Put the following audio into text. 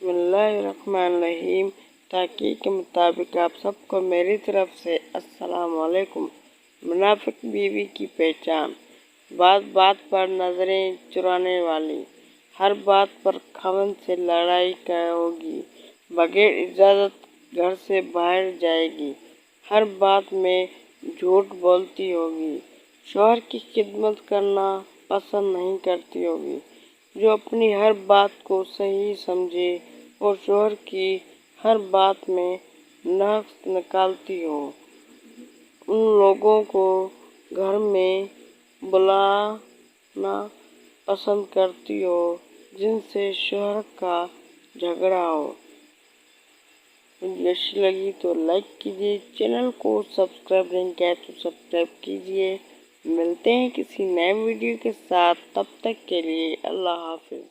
बिस्मिल्लाहिर्रहमानिर्रहीम। तहकीक के मुताबिक आप सबको मेरी तरफ से अस्सलाम वालेकुम। मुनाफिक बीवी की पहचान। बात बात पर नजरें चुराने वाली, हर बात पर खमन से लड़ाई होगी, बगैर इजाजत घर से बाहर जाएगी, हर बात में झूठ बोलती होगी, शौहर की खिदमत करना पसंद नहीं करती होगी, जो अपनी हर बात को सही समझे और शौहर की हर बात में नुक्स निकालती हो। उन लोगों को घर में बुलाना पसंद करती हो जिनसे शौहर का झगड़ा हो। वीडियो अच्छी लगी तो लाइक कीजिए, चैनल को सब्सक्राइब नहीं किया तो सब्सक्राइब कीजिए। मिलते हैं किसी नए वीडियो के साथ, तब तक के लिए अल्लाह हाफिज।